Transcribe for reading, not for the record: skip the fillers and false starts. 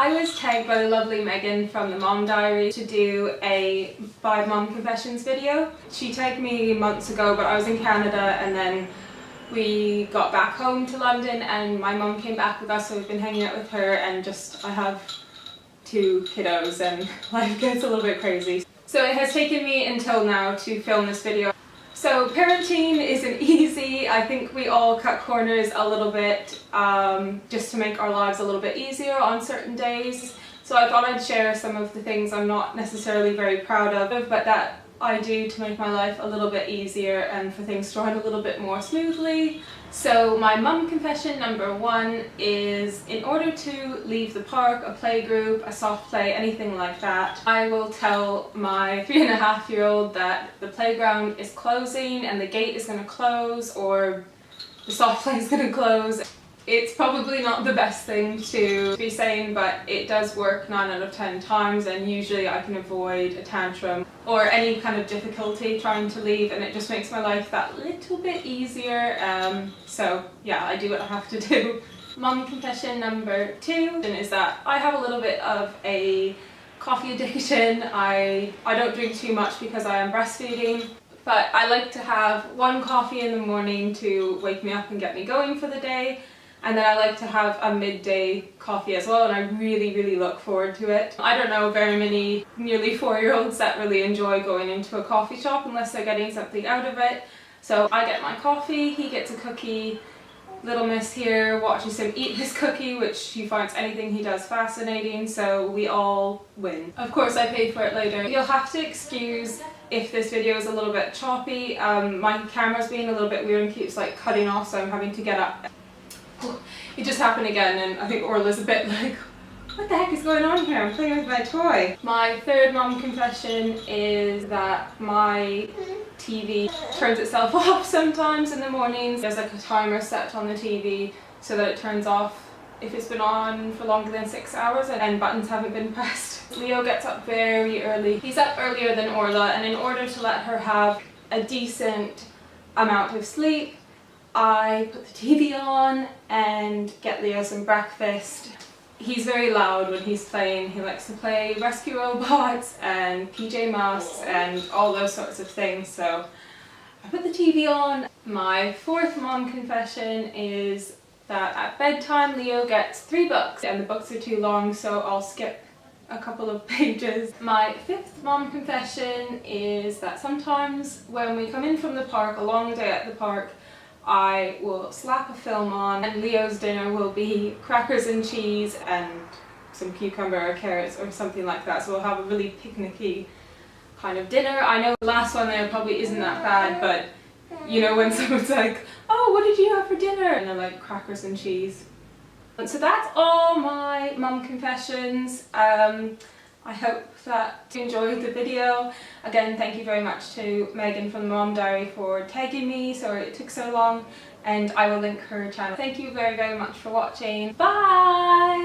I was tagged by the lovely Megan from the Mom Diary to do a 5 Mom Confessions video. She tagged me months ago, but I was in Canada and then we got back home to London and my mum came back with us, so we've been hanging out with her, and I have 2 kiddos and life gets a little bit crazy. So it has taken me until now to film this video. So parenting isn't easy. I think we all cut corners a little bit just to make our lives a little bit easier on certain days. So I thought I'd share some of the things I'm not necessarily very proud of, but that I do to make my life a little bit easier and for things to run a little bit more smoothly. So my mum confession number 1 is, in order to leave the park, a play group, a soft play, anything like that, I will tell my 3.5-year-old that the playground is closing and the gate is going to close, or the soft play is going to close. It's probably not the best thing to be saying, but it does work 9 out of 10 times, and usually I can avoid a tantrum or any kind of difficulty trying to leave, and it just makes my life that little bit easier. So yeah, I do what I have to do. Mum confession number 2 is that I have a little bit of a coffee addiction. I don't drink too much because I am breastfeeding, but I like to have 1 coffee in the morning to wake me up and get me going for the day. And then I like to have a midday coffee as well, and I really look forward to it. I don't know very many nearly 4-year-olds that really enjoy going into a coffee shop unless they're getting something out of it. So I get my coffee, he gets a cookie. Little miss here watches him eat his cookie, which he finds anything he does fascinating, so we all win. Of course I pay for it later. You'll have to excuse if this video is a little bit choppy. My camera's being a little bit weird and keeps like cutting off, so I'm having to get up. It just happened again, and I think Orla's a bit like, what the heck is going on here? I'm playing with my toy. My 3rd mom confession is that my TV turns itself off sometimes in the mornings. There's like a timer set on the TV so that it turns off if it's been on for longer than 6 hours and buttons haven't been pressed. Leo gets up very early. He's up earlier than Orla, and in order to let her have a decent amount of sleep, I put the TV on and get Leo some breakfast. He's very loud when he's playing. He likes to play Rescue Robots and PJ Masks and all those sorts of things, so I put the TV on. My 4th mom confession is that at bedtime Leo gets 3 books, and the books are too long, so I'll skip a couple of pages. My 5th mom confession is that sometimes when we come in from the park, a long day at the park, I will slap a film on, and Leo's dinner will be crackers and cheese and some cucumber or carrots or something like that, so we'll have a really picnicky kind of dinner. I know the last one there probably isn't that bad, but you know when someone's like, oh, what did you have for dinner? And they're like, crackers and cheese. And so that's all my mum confessions. I hope that you enjoyed the video. Again, thank you very much to Megan from the Mom Diary for tagging me, sorry it took so long, and I will link her channel. Thank you very much for watching. Bye!